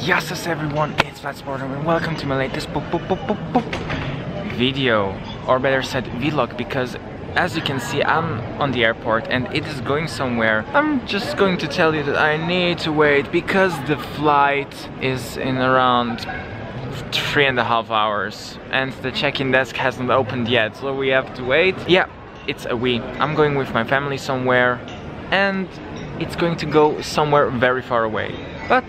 Yes, everyone, it's Flamestar and welcome to my latest video, or better said vlog, because as you can see I'm on the airport and it is going somewhere. I'm just going to tell you that I need to wait because the flight is in around 3.5 hours and the check-in desk hasn't opened yet, so we have to wait. Yeah, it's a we. I'm going with my family somewhere and it's going to go somewhere very far away, but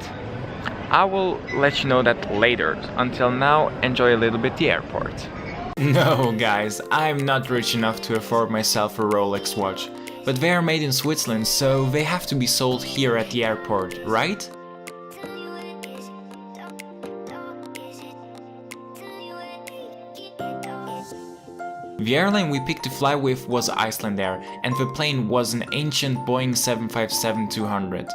I will let you know that later. Until now, enjoy a little bit the airport. No guys, I'm not rich enough to afford myself a Rolex watch, but they are made in Switzerland, so they have to be sold here at the airport, right? The airline we picked to fly with was Icelandair, and the plane was an ancient Boeing 757-200.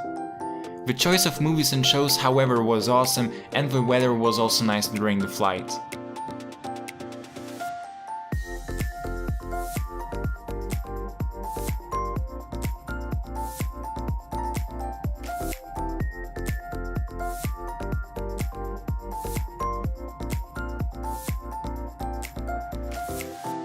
The choice of movies and shows, however, was awesome, and the weather was also nice during the flight.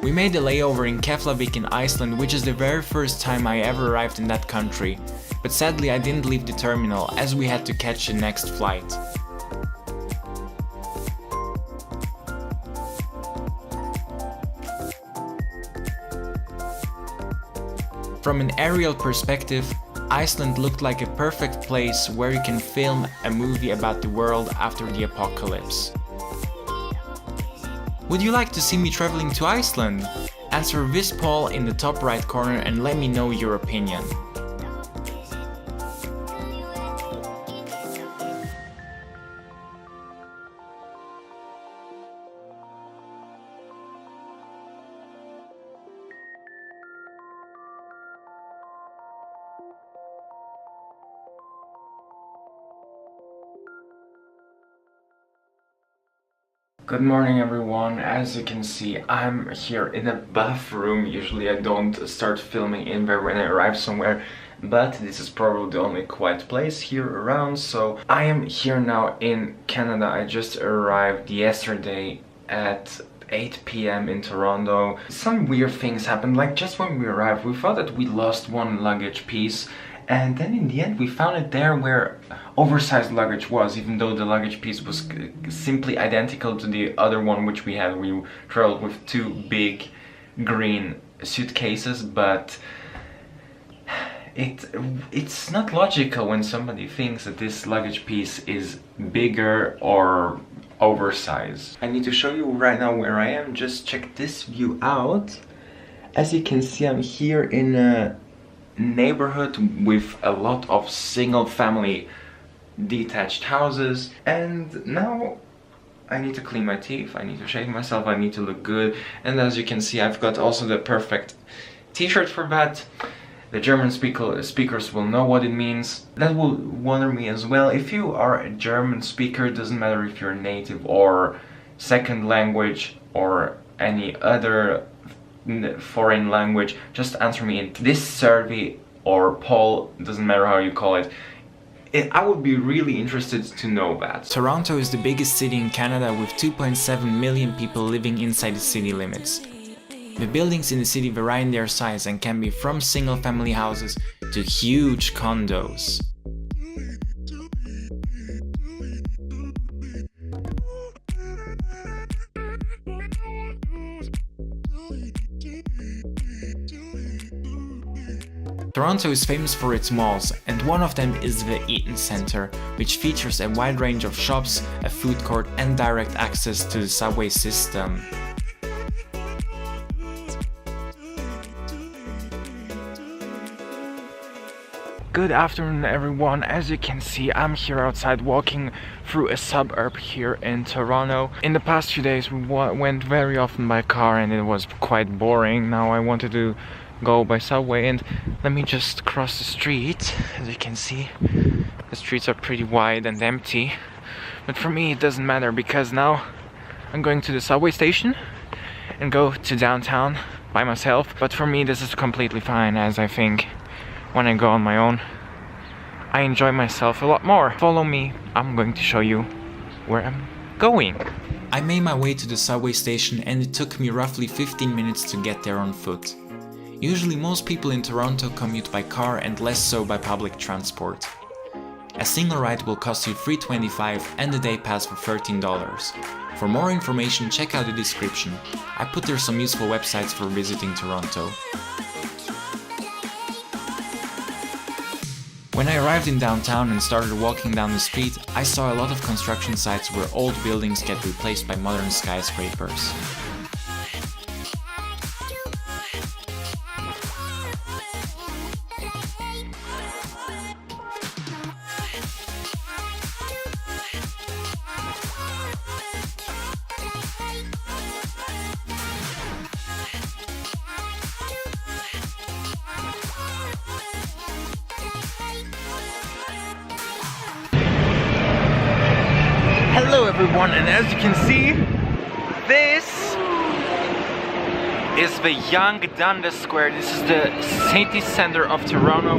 We made a layover in Keflavik in Iceland, which is the very first time I ever arrived in that country. But sadly I didn't leave the terminal as we had to catch the next flight. From an aerial perspective, Iceland looked like a perfect place where you can film a movie about the world after the apocalypse. Would you like to see me traveling to Iceland? Answer this poll in the top right corner and let me know your opinion. Good morning everyone. As you can see, I'm here in a bathroom. Usually I don't start filming in there when I arrive somewhere, but this is probably the only quiet place here around. So I am here now in Canada. I just arrived yesterday at 8 p.m. in Toronto. Some weird things happened, like just when we arrived we thought that we lost one luggage piece, and then in the end we found it there where oversized luggage was, even though the luggage piece was simply identical to the other one which we had. We traveled with two big green suitcases, but it's not logical when somebody thinks that this luggage piece is bigger or oversized. I need to show you right now where I am. Just check this view out. As you can see, I'm here in a neighborhood with a lot of single family detached houses, and now I need to clean my teeth, I need to shave myself, I need to look good, and as you can see I've got also the perfect t-shirt for that. The German speakers will know what it means. That will wonder me as well. If you are a German speaker, it doesn't matter if you're native or second language or any other foreign language, just answer me in this survey or poll, doesn't matter how you call it. I would be really interested to know that. Toronto is the biggest city in Canada with 2.7 million people living inside the city limits. The buildings in the city vary in their size and can be from single family houses to huge condos. Toronto is famous for its malls, and one of them is the Eaton Centre, which features a wide range of shops, a food court and direct access to the subway system. Good afternoon everyone. As you can see, I'm here outside walking through a suburb here in Toronto. In the past few days we went very often by car and it was quite boring. Now I wanted to go by subway, and let me just cross the street. As you can see, the streets are pretty wide and empty, but for me it doesn't matter because now I'm going to the subway station and go to downtown by myself. But for me this is completely fine, as I think when I go on my own I enjoy myself a lot more. Follow me, I'm going to show you where I'm going. I made my way to the subway station and it took me roughly 15 minutes to get there on foot. Usually most people in Toronto commute by car and less so by public transport. A single ride will cost you $3.25 and a day pass for $13. For more information, check out the description. I put there some useful websites for visiting Toronto. When I arrived in downtown and started walking down the street, I saw a lot of construction sites where old buildings get replaced by modern skyscrapers. Hello everyone, and as you can see, this is the Yonge Dundas Square. This is the city center of Toronto,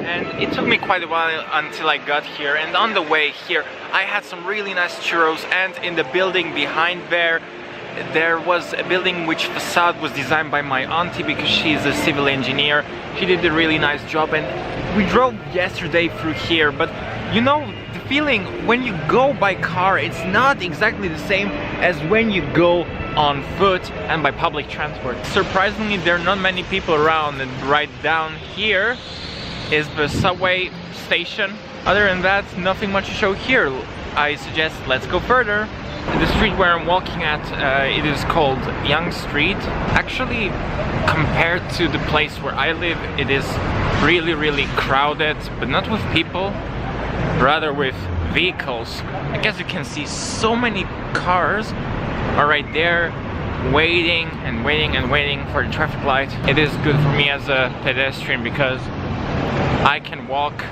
and it took me quite a while until I got here. And on the way here I had some really nice churros, and in the building behind there was a building which facade was designed by my auntie because she's a civil engineer. She did a really nice job, and we drove yesterday through here, but you know, the feeling when you go by car, it's not exactly the same as when you go on foot and by public transport. Surprisingly, there are not many people around, and right down here is the subway station. Other than that, nothing much to show here. I suggest let's go further. The street where I'm walking at, it is called Yonge Street. Actually, compared to the place where I live, it is really crowded, but not with people, rather with vehicles. I guess you can see so many cars are right there waiting and waiting for the traffic light. It is good for me as a pedestrian because I can walk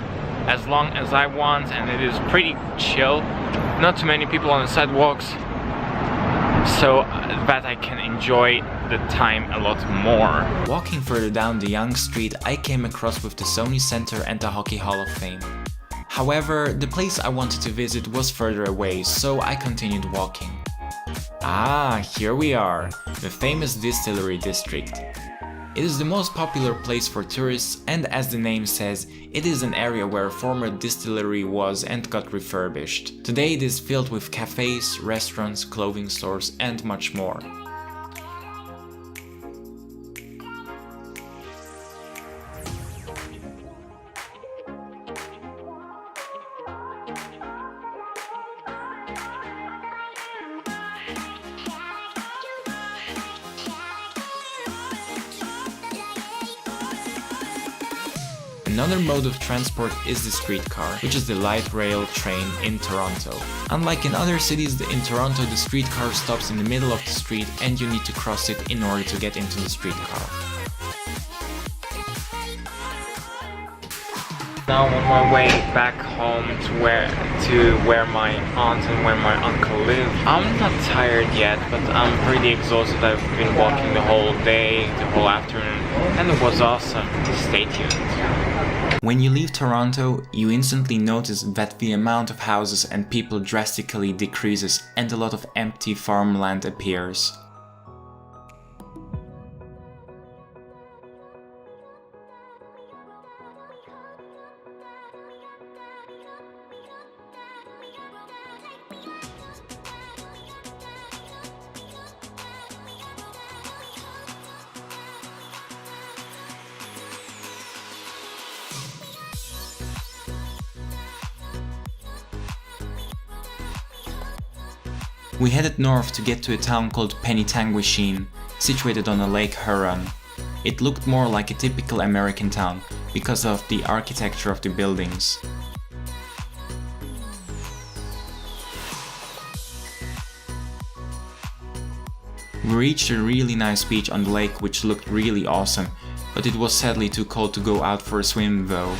as long as I want and it is pretty chill. Not too many people on the sidewalks, so that I can enjoy the time a lot more. Walking further down the Yonge Street, I came across with the Sony Center and the Hockey Hall of Fame. However, the place I wanted to visit was further away, so I continued walking. Ah, here we are, the famous distillery district. It is the most popular place for tourists, and as the name says, it is an area where a former distillery was and got refurbished. Today it is filled with cafes, restaurants, clothing stores and much more. Another mode of transport is the streetcar, which is the light rail train in Toronto. Unlike in other cities, in Toronto the streetcar stops in the middle of the street and you need to cross it in order to get into the streetcar. Now on my way back home to where my aunt and where my uncle live. I'm not tired yet, but I'm pretty exhausted. I've been walking the whole day, the whole afternoon, and it was awesome. Stay tuned. When you leave Toronto, you instantly notice that the amount of houses and people drastically decreases and a lot of empty farmland appears. We headed north to get to a town called Penetanguishene, situated on the lake Huron. It looked more like a typical American town because of the architecture of the buildings. We reached a really nice beach on the lake which looked really awesome, but it was sadly too cold to go out for a swim though.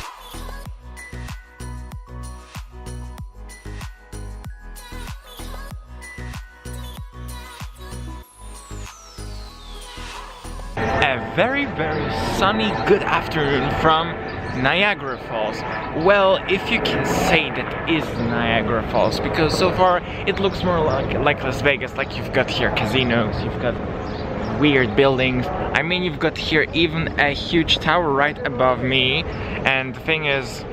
A very sunny good afternoon from Niagara Falls. Well, if you can say that is Niagara Falls, because so far it looks more like Las Vegas, like you've got here casinos, you've got weird buildings. I mean, you've got here even a huge tower right above me, and the thing is,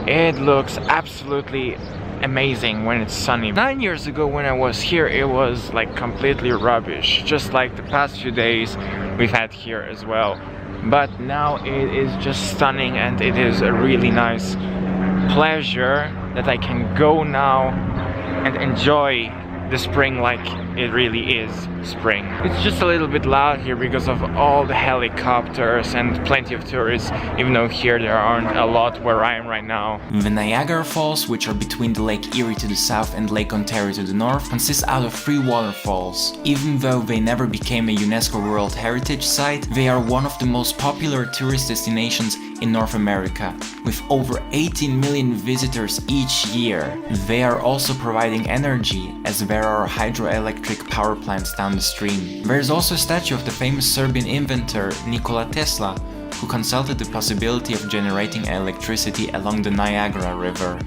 it looks absolutely amazing when it's sunny. 9 years ago when I was here, it was like completely rubbish, just like the past few days we've had here as well. But now it is just stunning, and it is a really nice pleasure that I can go now and enjoy the spring like it really is spring. It's just a little bit loud here because of all the helicopters and plenty of tourists, even though here there aren't a lot where I am right now. The Niagara Falls, which are between the Lake Erie to the south and Lake Ontario to the north, consist out of 3 waterfalls. Even though they never became a UNESCO World Heritage Site, they are one of the most popular tourist destinations in North America, with over 18 million visitors each year. They are also providing energy, as there are hydroelectric power plants down the stream. There is also a statue of the famous Serbian inventor Nikola Tesla, who consulted the possibility of generating electricity along the Niagara River.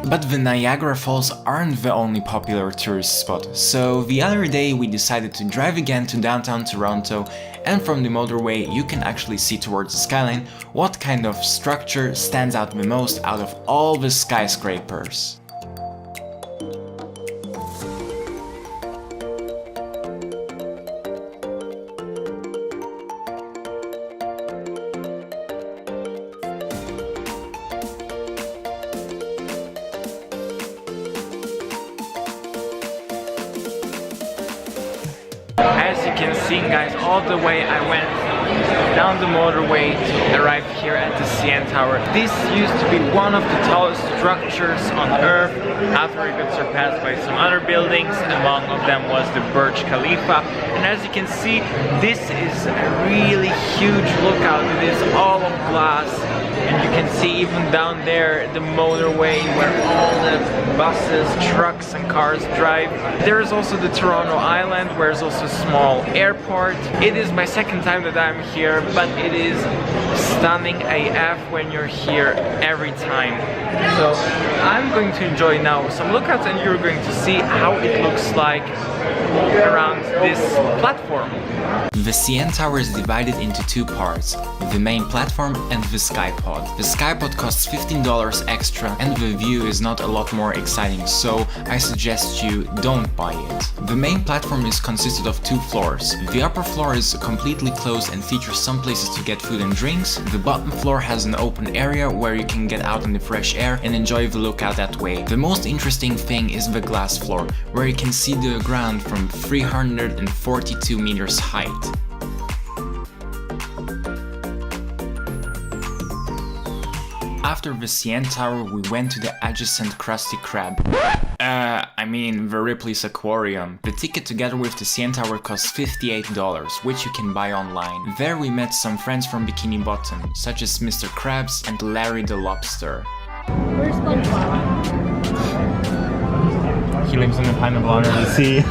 But the Niagara Falls aren't the only popular tourist spot, so the other day we decided to drive again to downtown Toronto, and from the motorway you can actually see towards the skyline what kind of structure stands out the most out of all the skyscrapers. As you can see, guys, all the way I went down the motorway to arrive here at the CN Tower. This used to be one of the tallest structures on Earth after it got surpassed by some other buildings. Among of them was the Burj Khalifa. And as you can see, this is a really huge lookout. It is all of glass. And you can see even down there the motorway where all the buses, trucks and cars drive. There is also the Toronto Island, where there's also a small airport. It is my second time that I'm here, but it is stunning AF when you're here every time. So I'm going to enjoy now some lookouts, and you're going to see how it looks like around this platform. The CN Tower is divided into 2 parts, the main platform and the Skypod. The Skypod costs $15 extra, and the view is not a lot more exciting, so I suggest you don't buy it. The main platform is consisted of 2 floors. The upper floor is completely closed and features some places to get food and drinks. The bottom floor has an open area where you can get out in the fresh air and enjoy the lookout that way. The most interesting thing is the glass floor, where you can see the ground from 342 meters height. After the CN Tower, we went to the adjacent Krusty Krab. The Ripley's Aquarium. The ticket together with the CN Tower costs $58, which you can buy online. There we met some friends from Bikini Bottom, such as Mr. Krabs and Larry the Lobster. Where's SpongeBob? He lives in a pineapple under the sea.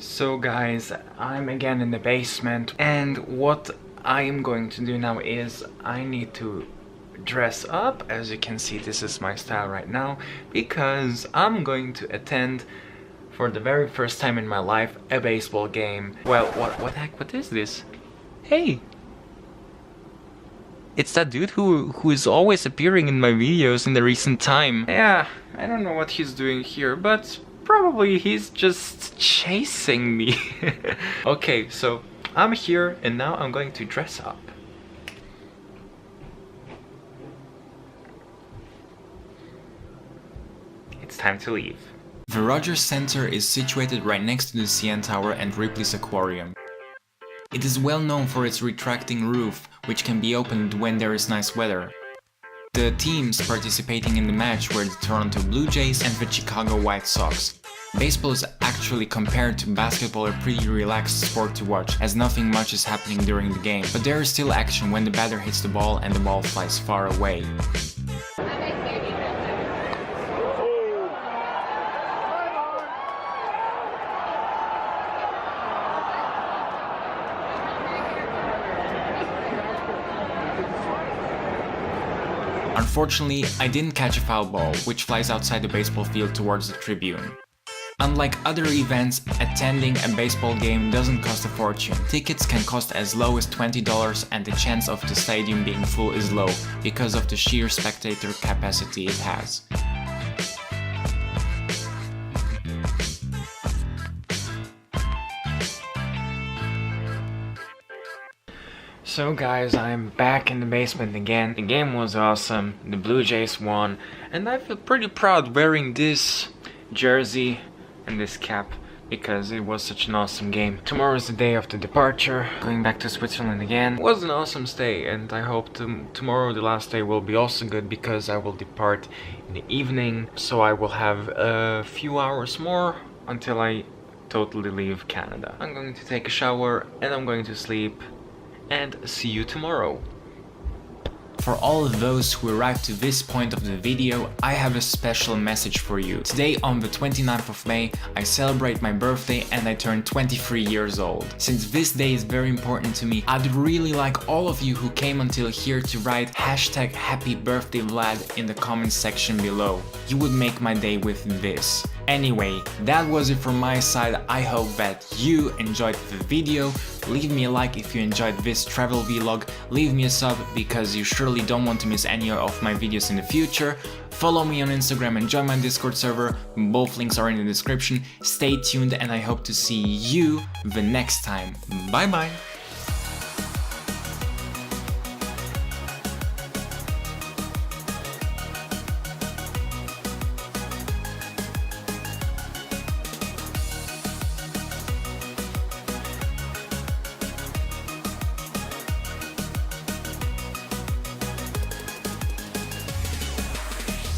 So guys, I'm again in the basement, and what I am going to do now is I need to dress up. As you can see, this is my style right now because I'm going to attend for the very first time in my life a baseball game. Well, what the heck, what is this? Hey! It's that dude who is always appearing in my videos in the recent time. Yeah, I don't know what he's doing here, but probably he's just chasing me. Okay, so I'm here and now I'm going to dress up. It's time to leave. The Rogers Center is situated right next to the CN Tower and Ripley's Aquarium. It is well known for its retracting roof, which can be opened when there is nice weather. The teams participating in the match were the Toronto Blue Jays and the Chicago White Sox. Baseball is actually, compared to basketball, a pretty relaxed sport to watch, as nothing much is happening during the game, but there is still action when the batter hits the ball and the ball flies far away. Unfortunately, I didn't catch a foul ball, which flies outside the baseball field towards the tribune. Unlike other events, attending a baseball game doesn't cost a fortune. Tickets can cost as low as $20 and the chance of the stadium being full is low because of the sheer spectator capacity it has. So guys, I'm back in the basement again. The game was awesome, the Blue Jays won, and I feel pretty proud wearing this jersey and this cap because it was such an awesome game. Tomorrow is the day of the departure, going back to Switzerland again. It was an awesome stay, and I hope tomorrow, the last day, will be also good because I will depart in the evening, so I will have a few hours more until I totally leave Canada. I'm going to take a shower and I'm going to sleep. And see you tomorrow. For all of those who arrived to this point of the video, I have a special message for you. Today, on the 29th of May, I celebrate my birthday and I turn 23 years old. Since this day is very important to me, I'd really like all of you who came until here to write hashtag Happy Birthday Vlad in the comments section below. You would make my day with this. Anyway, that was it from my side. I hope that you enjoyed the video. Leave me a like if you enjoyed this travel vlog. Leave me a sub because you surely don't want to miss any of my videos in the future. Follow me on Instagram and join my Discord server. Both links are in the description. Stay tuned and I hope to see you the next time. Bye bye!